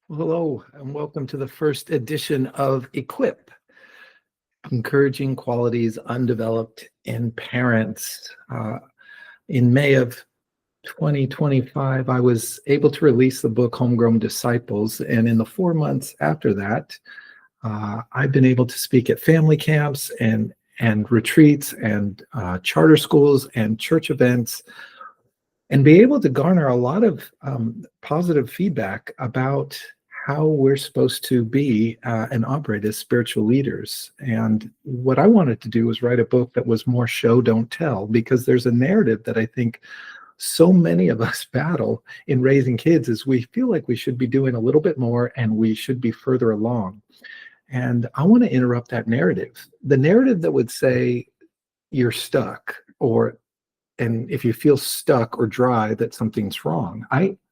Well, hello, and welcome to the first edition of EQUIP, Encouraging Qualities Undeveloped in Parents. In May of 2025, I was able to release the book Homegrown Disciples, and in the 4 months after that, I've been able to speak at family camps and retreats and charter schools and church events and be able to garner a lot of positive feedback about how we're supposed to be and operate as spiritual leaders. And what I wanted to do was write a book that was more show, don't tell, because there's a narrative that I think so many of us battle in raising kids is we feel like we should be doing a little bit more and we should be further along. And I want to interrupt that narrative. The narrative that would say you're stuck, or and if you feel stuck or dry, that something's wrong.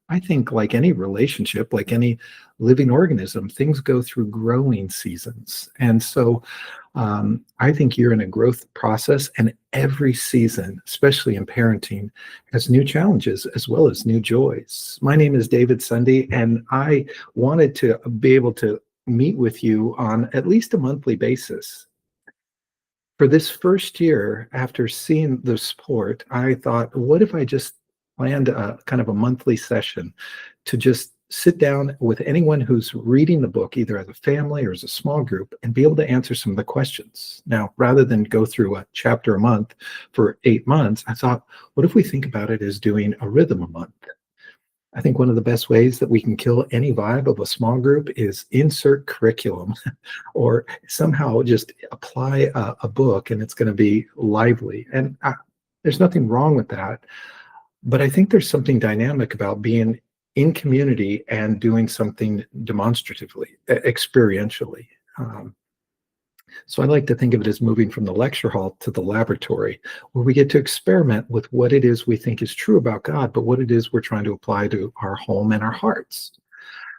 I think, like any relationship, like any living organism, things go through growing seasons. And so I think you're in a growth process, and every season, especially in parenting, has new challenges as well as new joys. My name is David Sunday, and I wanted to be able to meet with you on at least a monthly basis. For this first year, after seeing the sport, I thought, what if I just planned a kind of a monthly session to just sit down with anyone who's reading the book, either as a family or as a small group, and be able to answer some of the questions. Now, rather than go through a chapter a month for 8 months, I thought, what if we think about it as doing a rhythm a month? I think one of the best ways that we can kill any vibe of a small group is insert curriculum or somehow just apply a book, and it's going to be lively. And there's nothing wrong with that. But I think there's something dynamic about being in community and doing something demonstratively, experientially. So I like to think of it as moving from the lecture hall to the laboratory, where we get to experiment with what it is we think is true about God, but what it is we're trying to apply to our home and our hearts.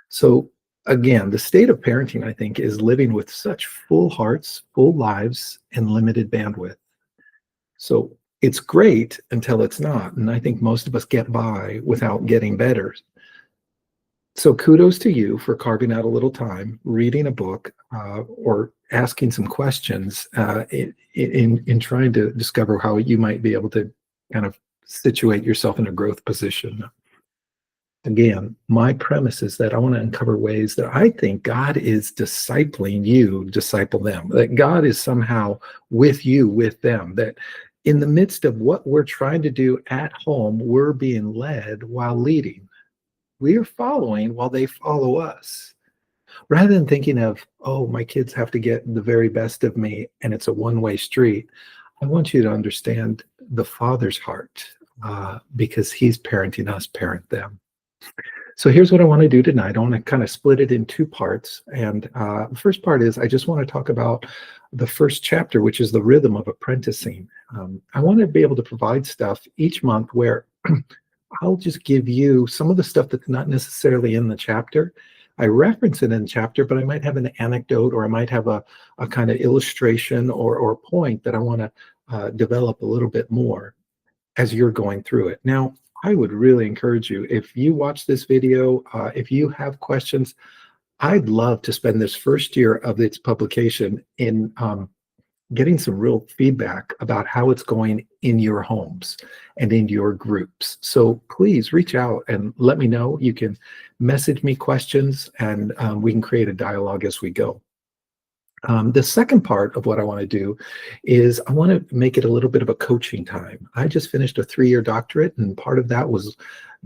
So again, the state of parenting, I think, is living with such full hearts, full lives, and limited bandwidth. So it's great until it's not. And I think most of us get by without getting better. So kudos to you for carving out a little time, reading a book, or asking some questions in trying to discover how you might be able to kind of situate yourself in a growth position. Again, my premise is that I want to uncover ways that I think God is discipling you, disciple them, that God is somehow with you, with them, that in the midst of what we're trying to do at home, we're being led while leading. We are following while they follow us. Rather than thinking of, oh, my kids have to get the very best of me and it's a one-way street, I want you to understand the Father's heart, because he's parenting us, parent them. So here's what I want to do tonight. I want to kind of split it in two parts. And the first part is I just want to talk about the first chapter, which is the Rhythm of Apprenticing. I want to be able to provide stuff each month where I'll just give you some of the stuff that's not necessarily in the chapter. I reference it in the chapter, but I might have an anecdote, or I might have a kind of illustration or point that I want to develop a little bit more as you're going through it. Now, I would really encourage you, if you watch this video, if you have questions, I'd love to spend this first year of its publication in getting some real feedback about how it's going in your homes and in your groups. So please reach out and let me know. You can message me questions, and we can create a dialogue as we go. The second part of what I want to do is I want to make it a little bit of a coaching time. I just finished a 3-year doctorate, and part of that was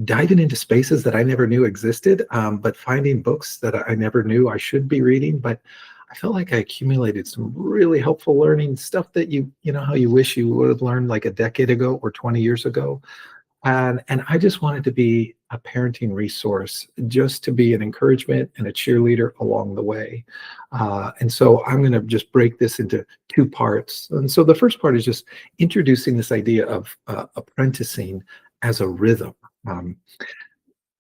diving into spaces that I never knew existed, but finding books that I never knew I should be reading. But I felt like I accumulated some really helpful learning stuff that you know how you wish you would have learned like a decade ago or 20 years ago. And I just wanted to be a parenting resource, just to be an encouragement and a cheerleader along the way. And so I'm going to just break this into two parts. And so the first part is just introducing this idea of apprenticing as a rhythm.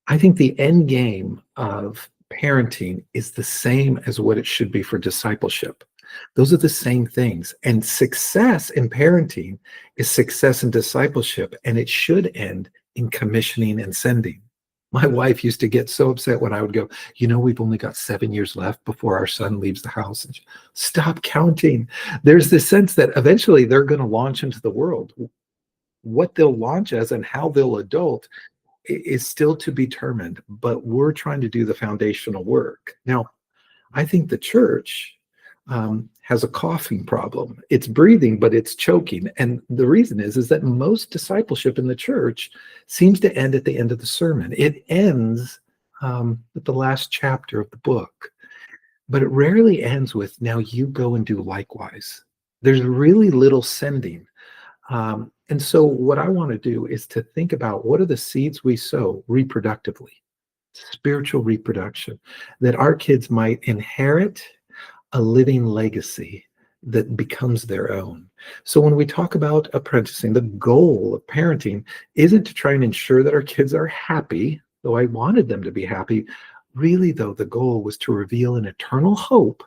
I think the end game of parenting is the same as what it should be for discipleship. Those are the same things. And success in parenting is success in discipleship, and it should end in commissioning and sending. My wife used to get so upset when I would go, we've only got 7 years left before our son leaves the house. And stop counting. There's this sense that eventually they're going to launch into the world. What they'll launch as and how they'll adult is still to be determined, but we're trying to do the foundational work. Now, I think the church has a coughing problem. It's breathing, but it's choking. And the reason is that most discipleship in the church seems to end at the end of the sermon. It ends with the last chapter of the book, but it rarely ends with, now you go and do likewise. There's really little sending. And so what I want to do is to think about what are the seeds we sow reproductively, spiritual reproduction, that our kids might inherit a living legacy that becomes their own. So when we talk about apprenticing, the goal of parenting isn't to try and ensure that our kids are happy, though I wanted them to be happy. Really, though, the goal was to reveal an eternal hope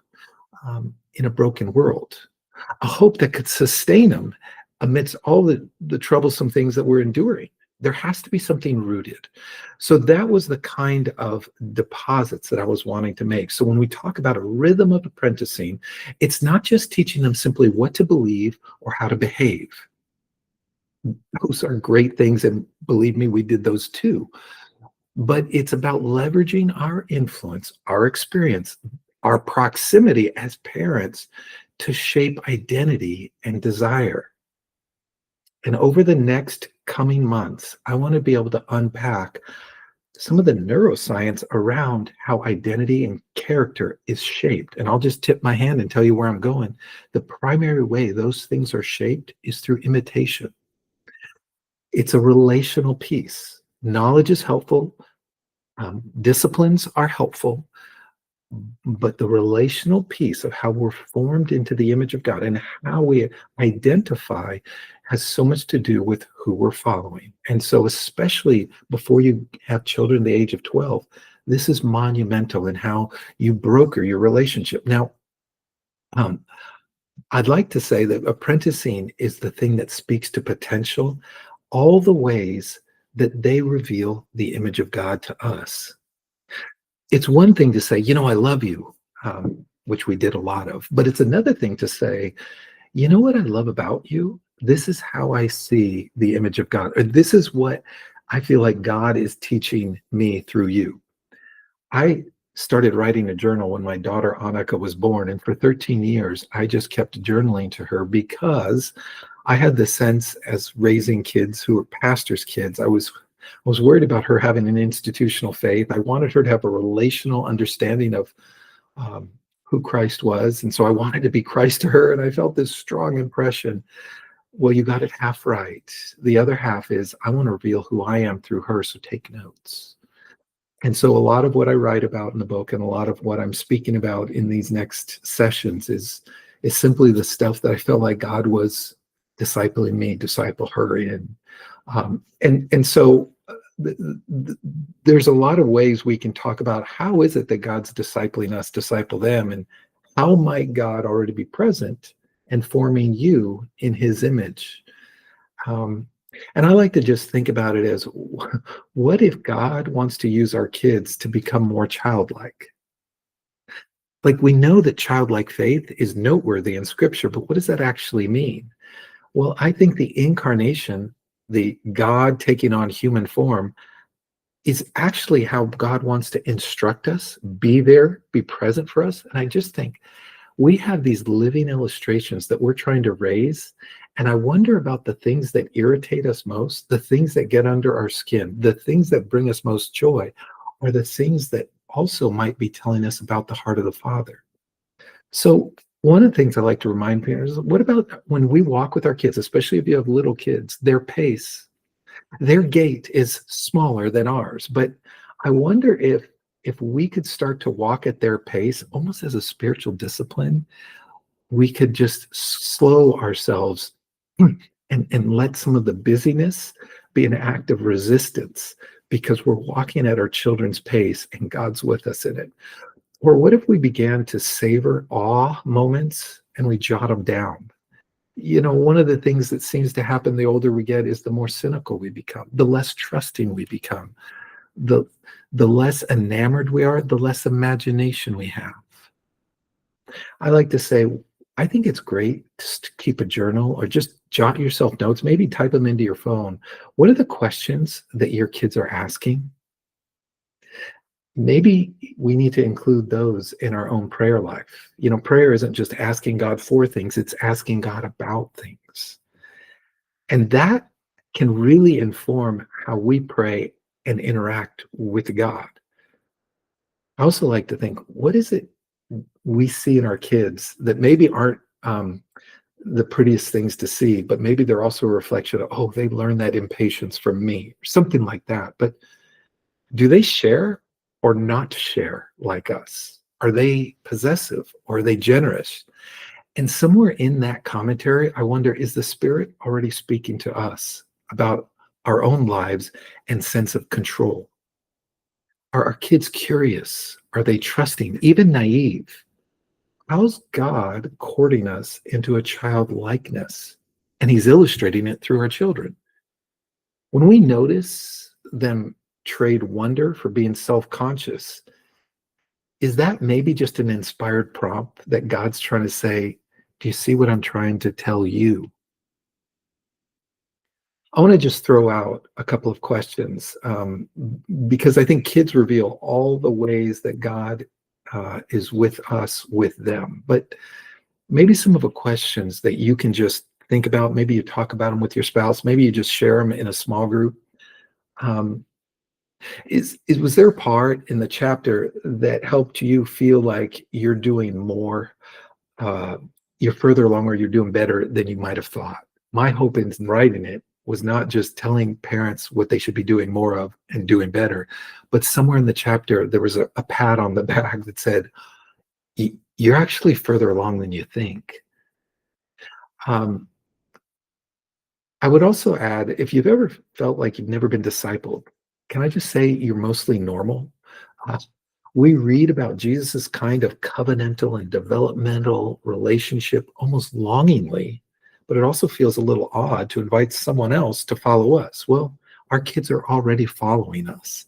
in a broken world, a hope that could sustain them amidst all the troublesome things that we're enduring. There has to be something rooted. So that was the kind of deposits that I was wanting to make. So when we talk about a rhythm of apprenticing, it's not just teaching them simply what to believe or how to behave. Those are great things, and believe me, we did those too. But it's about leveraging our influence, our experience, our proximity as parents to shape identity and desire. And over the next coming months, I want to be able to unpack some of the neuroscience around how identity and character is shaped. And I'll just tip my hand and tell you where I'm going. The primary way those things are shaped is through imitation. It's a relational piece. Knowledge is helpful. Disciplines are helpful. But the relational piece of how we're formed into the image of God and how we identify has so much to do with who we're following. And so, especially before you have children the age of 12, this is monumental in how you broker your relationship. Now, I'd like to say that apprenticing is the thing that speaks to potential, all the ways that they reveal the image of God to us. It's one thing to say, I love you, which we did a lot of, but it's another thing to say, you know what I love about you? This is how I see the image of God. Or this is what I feel like God is teaching me through you. I started writing a journal when my daughter Annika was born, and for 13 years, I just kept journaling to her because I had the sense, as raising kids who were pastors' kids, I was worried about her having an institutional faith. I wanted her to have a relational understanding of who Christ was. And so I wanted to be Christ to her. And I felt this strong impression. Well, you got it half right. The other half is I want to reveal who I am through her. So take notes. And so a lot of what I write about in the book and a lot of what I'm speaking about in these next sessions is simply the stuff that I felt like God was discipling me, disciple her in. And so there's a lot of ways we can talk about how is it that God's discipling us, disciple them, and how might God already be present and forming you in his image. And I like to just think about it as, what if God wants to use our kids to become more childlike? Like, we know that childlike faith is noteworthy in scripture, but what does that actually mean? Well, I think the incarnation, the God taking on human form, is actually how God wants to instruct us, be there, be present for us. And I just think we have these living illustrations that we're trying to raise. And I wonder about the things that irritate us most, the things that get under our skin, the things that bring us most joy, are the things that also might be telling us about the heart of the Father. So one of the things I like to remind parents is, what about when we walk with our kids, especially if you have little kids, their pace, their gait is smaller than ours. But I wonder if we could start to walk at their pace, almost as a spiritual discipline, we could just slow ourselves and let some of the busyness be an act of resistance, because we're walking at our children's pace and God's with us in it. Or what if we began to savor awe moments and we jot them down? One of the things that seems to happen the older we get is the more cynical we become, the less trusting we become. The the less enamored we are, the less imagination we have. I like to say, I think it's great just to keep a journal or just jot yourself notes, maybe type them into your phone. What are the questions that your kids are asking? Maybe we need to include those in our own prayer life. Prayer isn't just asking God for things, it's asking God about things. And that can really inform how we pray and interact with God. I also like to think, what is it we see in our kids that maybe aren't the prettiest things to see, but maybe they're also a reflection of, oh, they learned that impatience from me, or something like that. But do they share or not share like us? Are they possessive or are they generous? And somewhere in that commentary, I wonder, is the Spirit already speaking to us about our own lives and sense of control? Are our kids curious? Are they trusting, even naive? How's God courting us into a childlikeness? And He's illustrating it through our children. When we notice them trade wonder for being self conscious, is that maybe just an inspired prompt that God's trying to say, do you see what I'm trying to tell you? I want to just throw out a couple of questions because I think kids reveal all the ways that God is with us, with them. But maybe some of the questions that you can just think about, maybe you talk about them with your spouse, maybe you just share them in a small group. Um, was there a part in the chapter that helped you feel like you're doing more, uh, you're further along, or you're doing better than you might have thought? My hope in writing it was not just telling parents what they should be doing more of and doing better, but somewhere in the chapter there was a pat on the back that said, you're actually further along than you think. Um, I would also add, if you've ever felt like you've never been discipled, can I just say you're mostly normal? Uh, we read about Jesus's kind of covenantal and developmental relationship almost longingly, but it also feels a little odd to invite someone else to follow us. Well, our kids are already following us.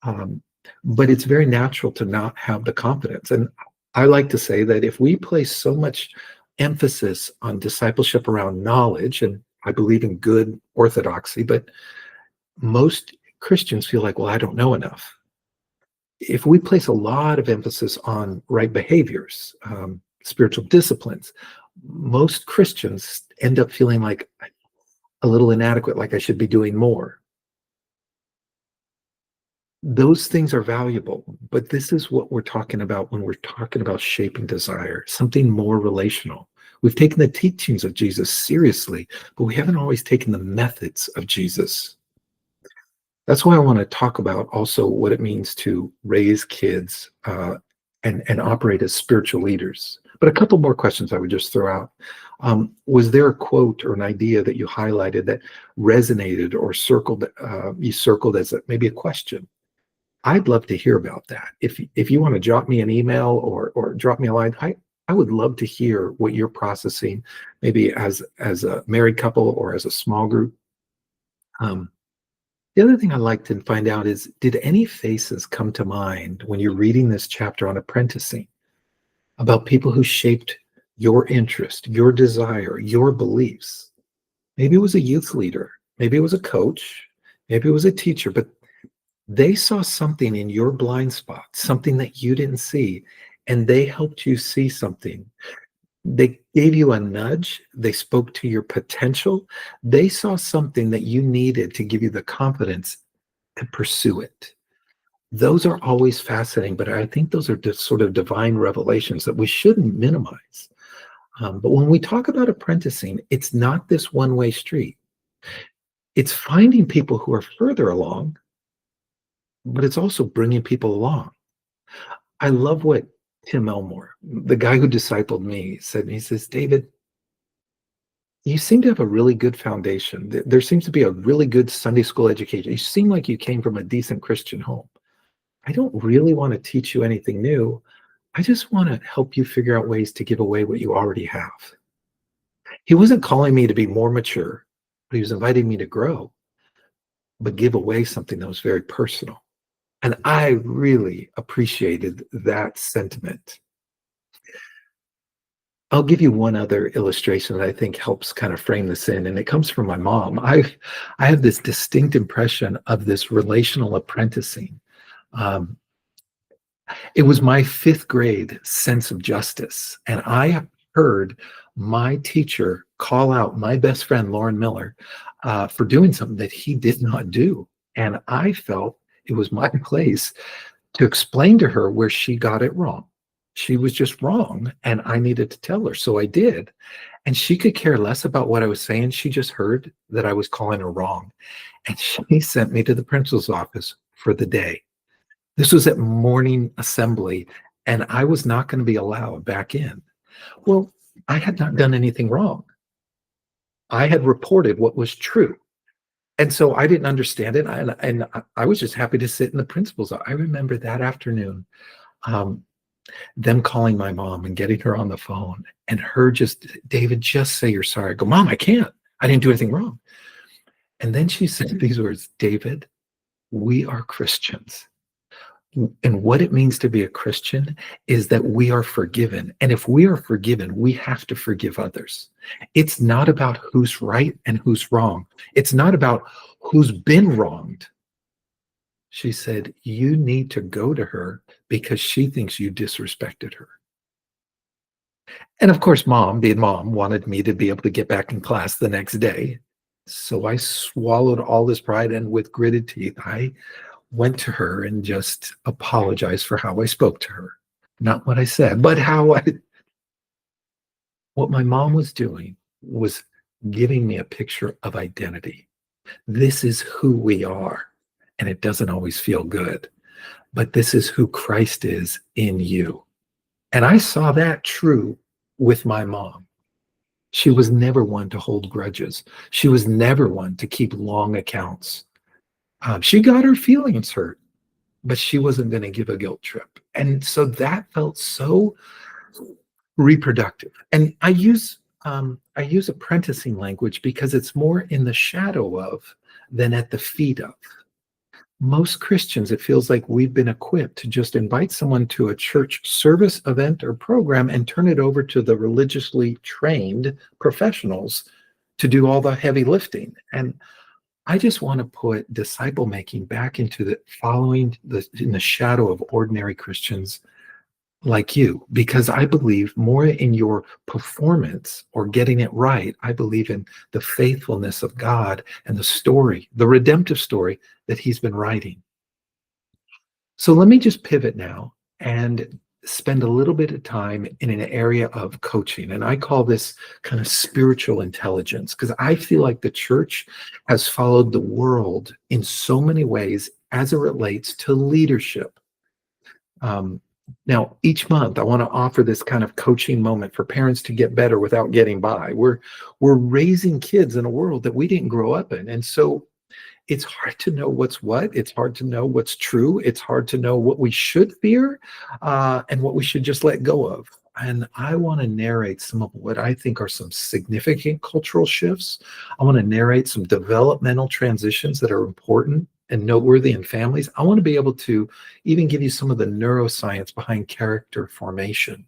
Um, but it's very natural to not have the confidence. And I like to say that if we place so much emphasis on discipleship around knowledge, and I believe in good orthodoxy, but most Christians feel like, well, I don't know enough. If we place a lot of emphasis on right behaviors, spiritual disciplines, most Christians end up feeling like a little inadequate, like I should be doing more. Those things are valuable, but this is what we're talking about when we're talking about shaping desire, something more relational. We've taken the teachings of Jesus seriously, but we haven't always taken the methods of Jesus. That's why I want to talk about also what it means to raise kids and operate as spiritual leaders. But a couple more questions I would just throw out. Was there a quote or an idea that you highlighted that resonated or you circled as maybe a question? I'd love to hear about that. If you want to drop me an email or drop me a line, I would love to hear what you're processing, maybe as a married couple or as a small group. Um, the other thing I'd like to find out is, did any faces come to mind when you're reading this chapter on apprenticing about people who shaped your interest, your desire, your beliefs? Maybe it was a youth leader, maybe it was a coach, maybe it was a teacher, but they saw something in your blind spot, something that you didn't see, and they helped you see something. They gave you a nudge. They spoke to your potential. They saw something that you needed to give you the confidence to pursue it. Those are always fascinating, but I think those are just sort of divine revelations that we shouldn't minimize. But when we talk about apprenticing, it's not this one-way street. It's finding people who are further along, but it's also bringing people along. I love what Tim Elmore, the guy who discipled me, said. He says, David, you seem to have a really good foundation. There seems to be a really good Sunday school education. You seem like you came from a decent Christian home. I don't really want to teach you anything new. I just want to help you figure out ways to give away what you already have. He wasn't calling me to be more mature, but he was inviting me to grow. but give away something that was very personal. And I really appreciated that sentiment. I'll give you one other illustration that I think helps kind of frame this in, and it comes from my mom. I have this distinct impression of this relational apprenticing. Um, it was my fifth grade sense of justice, and I heard my teacher call out my best friend, Lauren Miller, for doing something that he did not do. And I felt it was my place to explain to her where she got it wrong. She was just wrong, and I needed to tell her. So I did. And she could care less about what I was saying. She just heard that I was calling her wrong. And she sent me to the principal's office for the day. This was at morning assembly, and I was not going to be allowed back in. Well, I had not done anything wrong. I had reported what was true. And so I didn't understand it. And I was just happy to sit in the principal's office. I remember that afternoon, them calling my mom and getting her on the phone, and her just, David, just say you're sorry. I go, Mom, I can't. I didn't do anything wrong. And then she said these words, David, we are Christians. And what it means to be a Christian is that we are forgiven. And if we are forgiven, we have to forgive others. It's not about who's right and who's wrong. It's not about who's been wronged. She said, you need to go to her because she thinks you disrespected her. And of course, Mom, being Mom, wanted me to be able to get back in class the next day. So I swallowed all this pride, and with gritted teeth, I went to her and just apologized for how I spoke to her. Not what I said, but what my mom was doing was giving me a picture of identity. This is who we are, and it doesn't always feel good, but this is who Christ is in you. And I saw that true with my mom. She was never one to hold grudges. She was never one to keep long accounts. She got her feelings hurt, but she wasn't going to give a guilt trip. And so that felt so reproductive. And I use apprenticing language because it's more in the shadow of than at the feet of. Most Christians, it feels like we've been equipped to just invite someone to a church service, event, or program and turn it over to the religiously trained professionals to do all the heavy lifting. And I just want to put disciple making back into the following in the shadow of ordinary Christians like you, because I believe more in your performance or getting it right. I believe in the faithfulness of God and the story, the redemptive story that he's been writing. So let me just pivot now and spend a little bit of time in an area of coaching. And I call this kind of spiritual intelligence, because I feel like the church has followed the world in so many ways as it relates to leadership. Now, each month, I want to offer this kind of coaching moment for parents to get better without getting by. We're raising kids in a world that we didn't grow up in. And so it's hard to know what's what. It's hard to know what's true. It's hard to know what we should fear and what we should just let go of. And I want to narrate some of what I think are some significant cultural shifts. I want to narrate some developmental transitions that are important and noteworthy in families. I want to be able to even give you some of the neuroscience behind character formation.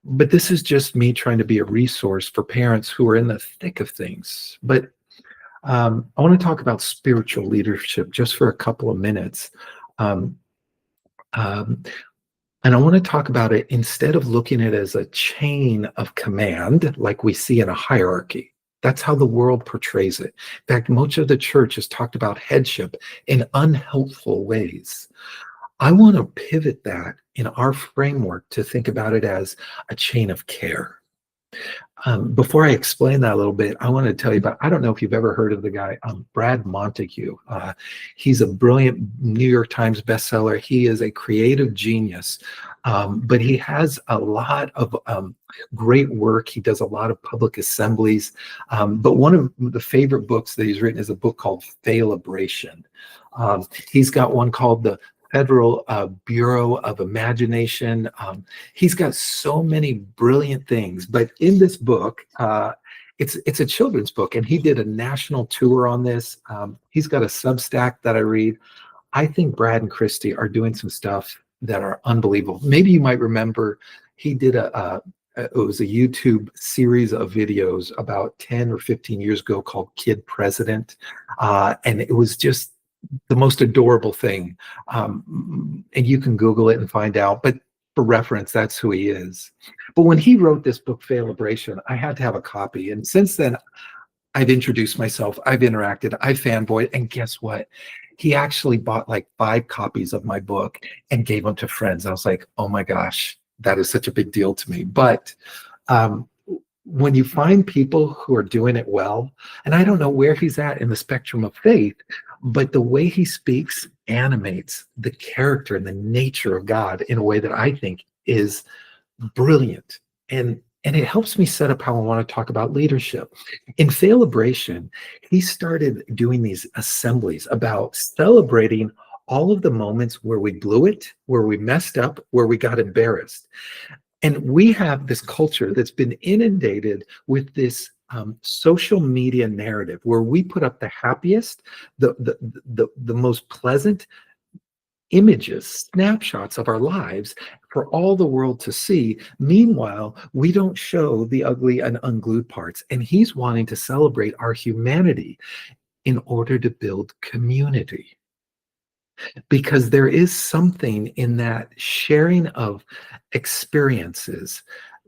But this is just me trying to be a resource for parents who are in the thick of things. But I want to talk about spiritual leadership just for a couple of minutes. And I want to talk about it instead of looking at it as a chain of command like we see in a hierarchy. That's how the world portrays it. In fact, much of the church has talked about headship in unhelpful ways. I want to pivot that in our framework to think about it as a chain of care. Before I explain that a little bit, I want to tell you about, I don't know if you've ever heard of the guy, Brad Montague. He's a brilliant New York Times bestseller. He is a creative genius, but he has a lot of great work. He does a lot of public assemblies. But one of the favorite books that he's written is a book called Failibration. He's got one called the Federal Bureau of Imagination. He's got so many brilliant things, but in this book, it's a children's book, and he did a national tour on this. He's got a Substack that I read. I think Brad and Christy are doing some stuff that are unbelievable. Maybe you might remember he did it was a YouTube series of videos about 10 or 15 years ago called Kid President. And it was just the most adorable thing. And you can Google it and find out, but for reference, that's who he is. But when he wrote this book, Failibration, I had to have a copy. And since then, I've introduced myself, I've interacted, I fanboyed, and guess what? He actually bought like 5 copies of my book and gave them to friends. I was like, oh my gosh, that is such a big deal to me. But when you find people who are doing it well, and I don't know where he's at in the spectrum of faith, but the way he speaks animates the character and the nature of God in a way that I think is brilliant. And it helps me set up how I want to talk about leadership. In Failibration, he started doing these assemblies about celebrating all of the moments where we blew it, where we messed up, where we got embarrassed. And we have this culture that's been inundated with this social media narrative where we put up the happiest, the most pleasant images, snapshots of our lives for all the world to see. Meanwhile, we don't show the ugly and unglued parts. And he's wanting to celebrate our humanity in order to build community. Because there is something in that sharing of experiences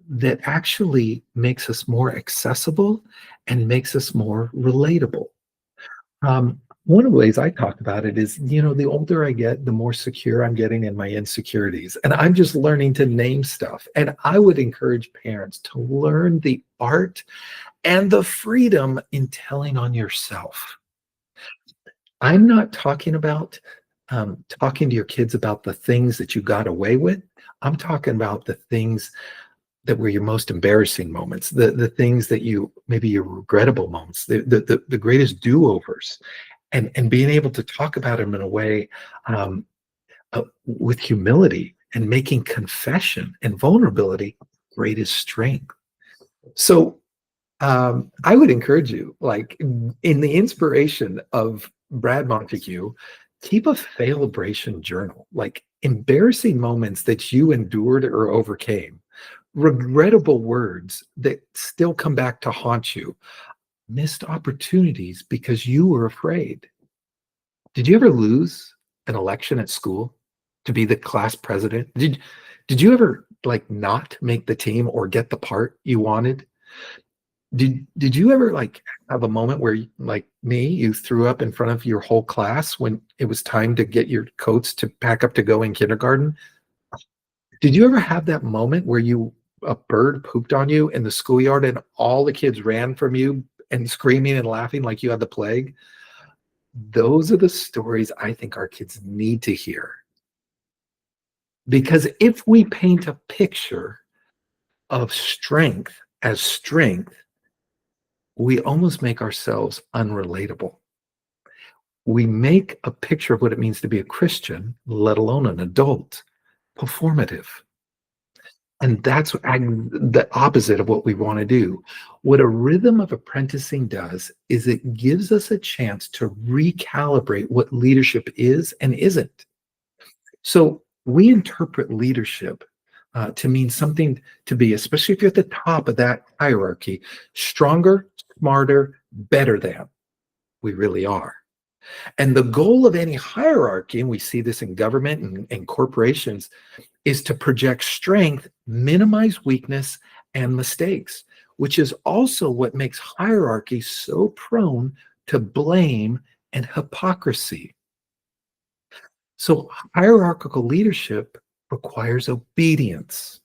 that actually makes us more accessible and makes us more relatable. One of the ways I talk about it is, the older I get, the more secure I'm getting in my insecurities. And I'm just learning to name stuff. And I would encourage parents to learn the art and the freedom in telling on yourself. I'm not talking about talking to your kids about the things that you got away with. I'm talking about the things that were your most embarrassing moments, the things that maybe your regrettable moments, the greatest do-overs. And being able to talk about them in a way with humility and making confession and vulnerability greatest strength. So I would encourage you, like in the inspiration of Brad Montague, keep a Failibration journal, like embarrassing moments that you endured or overcame, regrettable words that still come back to haunt you, missed opportunities because you were afraid. Did you ever lose an election at school to be the class president? Did you ever like not make the team or get the part you wanted? Did you ever like have a moment where, like me, you threw up in front of your whole class when it was time to get your coats to pack up to go in kindergarten? Did you ever have that moment where a bird pooped on you in the schoolyard and all the kids ran from you and screaming and laughing like you had the plague? Those are the stories I think our kids need to hear. Because if we paint a picture of strength as strength, we almost make ourselves unrelatable. We make a picture of what it means to be a Christian, let alone an adult, performative. And that's the opposite of what we want to do. What a rhythm of apprenticing does is it gives us a chance to recalibrate what leadership is and isn't. So we interpret leadership to mean something to be, especially if you're at the top of that hierarchy, stronger, smarter, better than we really are. And the goal of any hierarchy, and we see this in government and corporations, is to project strength, minimize weakness and mistakes, which is also what makes hierarchy so prone to blame and hypocrisy. So hierarchical leadership requires obedience.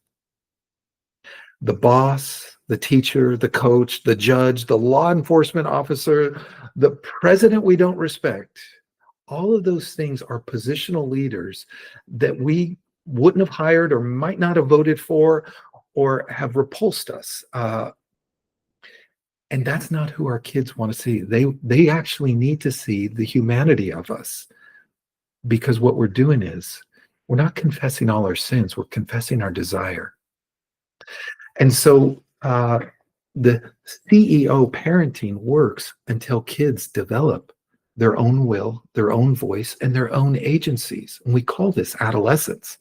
The boss, the teacher, the coach, the judge, the law enforcement officer, the president we don't respect, all of those things are positional leaders that we wouldn't have hired or might not have voted for or have repulsed us. And that's not who our kids want to see. They actually need to see the humanity of us, because what we're doing is we're not confessing all our sins, we're confessing our desire. And so The CEO parenting works until kids develop their own will, their own voice, and their own agencies. And we call this adolescence,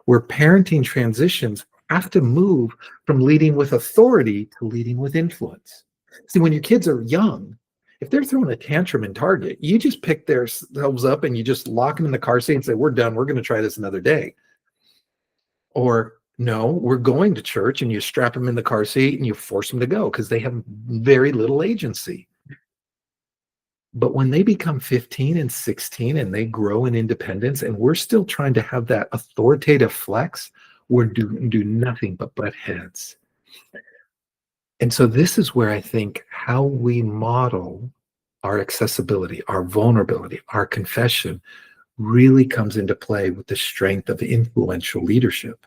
where parenting transitions have to move from leading with authority to leading with influence. See, when your kids are young, if they're throwing a tantrum in Target, you just pick themselves up and you just lock them in the car seat and say, "We're done. We're going to try this another day." Or, "No, we're going to church," and you strap them in the car seat and you force them to go because they have very little agency. But when they become 15 and 16 and they grow in independence, and we're still trying to have that authoritative flex, we're do nothing but butt heads. And so this is where I think how we model our accessibility, our vulnerability, our confession really comes into play with the strength of influential leadership.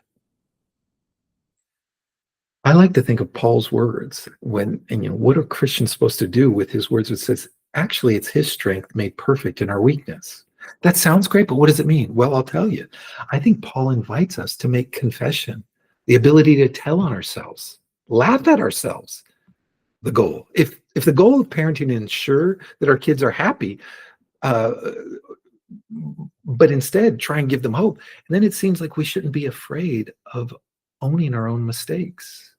I like to think of Paul's words what are Christians supposed to do with his words? It says, actually, it's his strength made perfect in our weakness. That sounds great, but what does it mean? Well, I'll tell you. I think Paul invites us to make confession, the ability to tell on ourselves, laugh at ourselves, the goal. If the goal of parenting is ensure that our kids are happy, uh, but instead try and give them hope, and then it seems like we shouldn't be afraid of owning our own mistakes.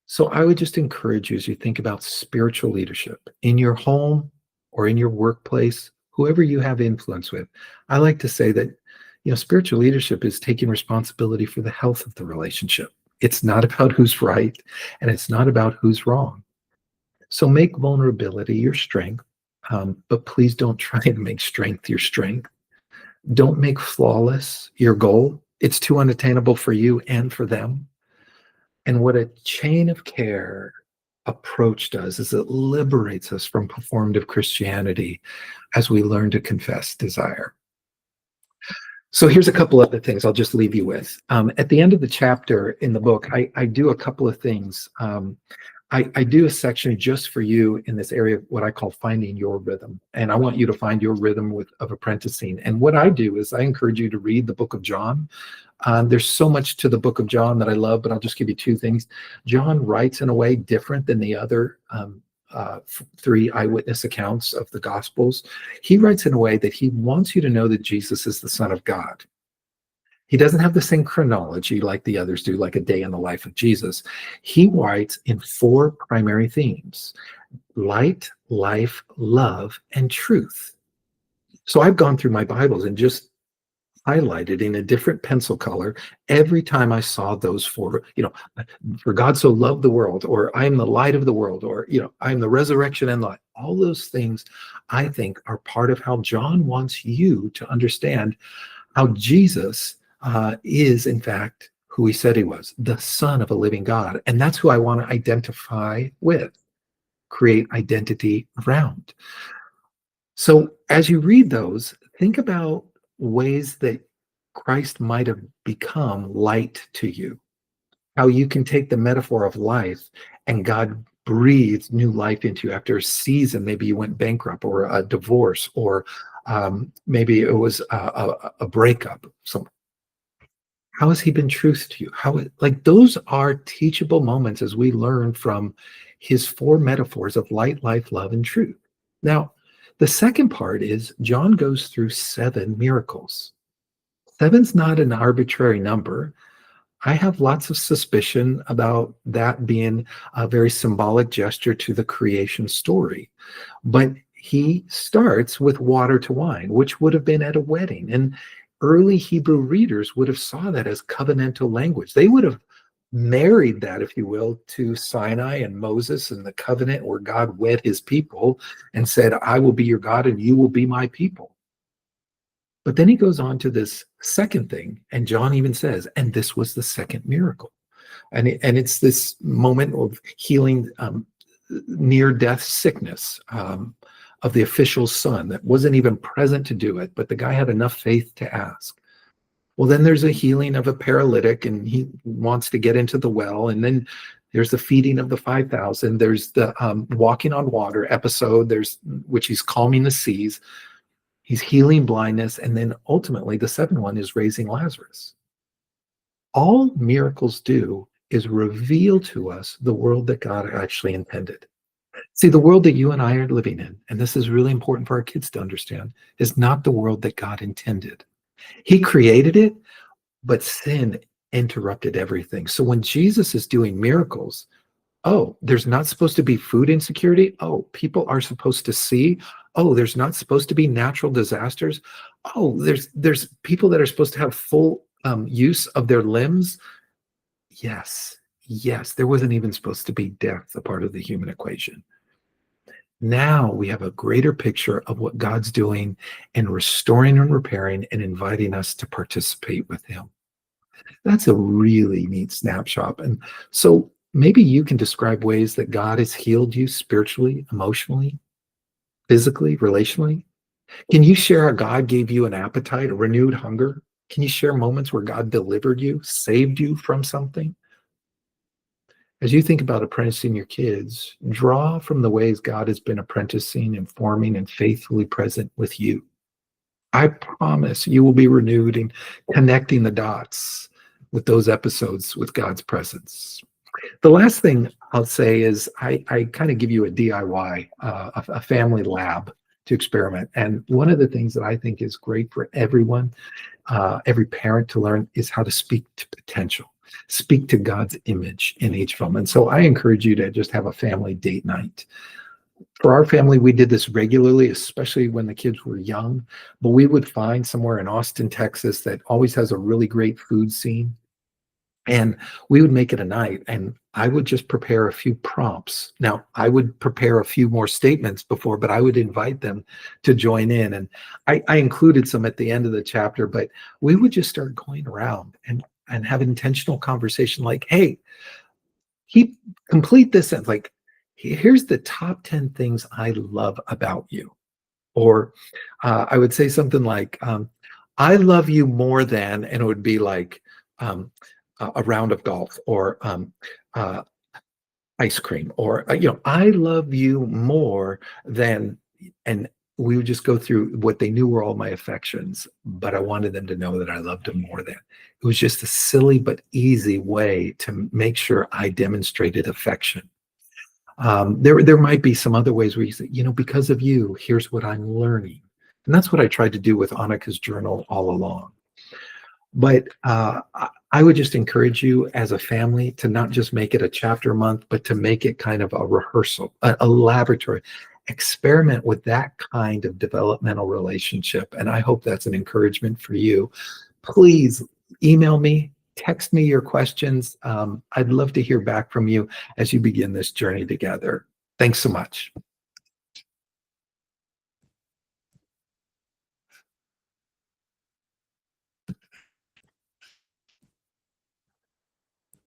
So I would just encourage you as you think about spiritual leadership in your home or in your workplace, whoever you have influence with. I like to say that, spiritual leadership is taking responsibility for the health of the relationship. It's not about who's right and it's not about who's wrong. So make vulnerability your strength, but please don't try and make strength your strength. Don't make flawless your goal. It's too unattainable for you and for them. And what a chain of care approach does is it liberates us from performative Christianity as we learn to confess desire. So here's a couple other things I'll just leave you with. At the end of the chapter in the book, I do a couple of things. I do a section just for you in this area of what I call finding your rhythm. And I want you to find your rhythm of apprenticing. And what I do is I encourage you to read the book of John. There's so much to the book of John that I love, but I'll just give you two things. John writes in a way different than the other three eyewitness accounts of the Gospels. He writes in a way that he wants you to know that Jesus is the Son of God. He doesn't have the same chronology like the others do, like a day in the life of Jesus. He writes in four primary themes: light, life, love, and truth. So I've gone through my Bibles and just highlighted in a different pencil color every time I saw those four, for God so loved the world, or I am the light of the world, or, I am the resurrection and life. All those things, I think, are part of how John wants you to understand how Jesus is, in fact, who he said he was, the Son of a living God. And that's who I want to identify with, create identity around. So as you read those, think about ways that Christ might have become light to you, how you can take the metaphor of life and God breathes new life into you after a season. Maybe you went bankrupt, or a divorce, or maybe it was a breakup. So how has he been truth to you? Those are teachable moments as we learn from his four metaphors of light, life, love, and truth. Now, the second part is John goes through 7 miracles. 7's not an arbitrary number. I have lots of suspicion about that being a very symbolic gesture to the creation story. But he starts with water to wine, which would have been at a wedding. And early Hebrew readers would have saw that as covenantal language. They would have married that, if you will, to Sinai and Moses and the covenant where God wed his people and said, I will be your God and you will be my people. But then he goes on to this second thing, and John even says, and this was the second miracle. And it's this moment of healing near-death sickness of the official's son that wasn't even present to do it, but the guy had enough faith to ask. Well, then there's a healing of a paralytic, and he wants to get into the well. And then there's the feeding of the 5,000. There's the walking on water episode, which he's calming the seas. He's healing blindness. And then ultimately, the 7th one is raising Lazarus. All miracles do is reveal to us the world that God actually intended. See, the world that you and I are living in, and this is really important for our kids to understand, is not the world that God intended. He created it, but sin interrupted everything. So when Jesus is doing miracles, oh, there's not supposed to be food insecurity. Oh, people are supposed to see. Oh, there's not supposed to be natural disasters. Oh, there's people that are supposed to have full use of their limbs. Yes, yes, there wasn't even supposed to be death a part of the human equation. Now we have a greater picture of what God's doing and restoring and repairing and inviting us to participate with Him. That's a really neat snapshot. And so maybe you can describe ways that God has healed you spiritually, emotionally, physically, relationally. Can you share how God gave you an appetite, a renewed hunger? Can you share moments where God delivered you, saved you from something? As you think about apprenticing your kids, draw from the ways God has been apprenticing, informing, and faithfully present with you. I promise you will be renewed and connecting the dots with those episodes with God's presence. The last thing I'll say is I kind of give you a DIY, a family lab to experiment. And one of the things that I think is great for everyone, every parent to learn is how to speak to potential, speak to God's image in each of them. And so I encourage you to just have a family date night. For our family, we did this regularly, especially when the kids were young. But we would find somewhere in Austin, Texas, that always has a really great food scene. And we would make it a night, and I would just prepare a few prompts. Now, I would prepare a few more statements before, but I would invite them to join in. And I included some at the end of the chapter, but we would just start going around and have intentional conversation like, hey, keep complete this sentence. Like, here's the top 10 things I love about you. Or I would say something like, I love you more than, and it would be like, a round of golf or uh, ice cream or I love you more than, and we would just go through what they knew were all my affections, but I wanted them to know that I loved them more than. It was just a silly but easy way to make sure I demonstrated affection. There might be some other ways where you say, because of you, here's what I'm learning. And that's what I tried to do with Annika's journal all along. But I would just encourage you as a family to not just make it a chapter a month, but to make it kind of a rehearsal, a laboratory. Experiment with that kind of developmental relationship. And I hope that's an encouragement for you. Please email me, text me your questions. I'd love to hear back from you as you begin this journey together. Thanks so much.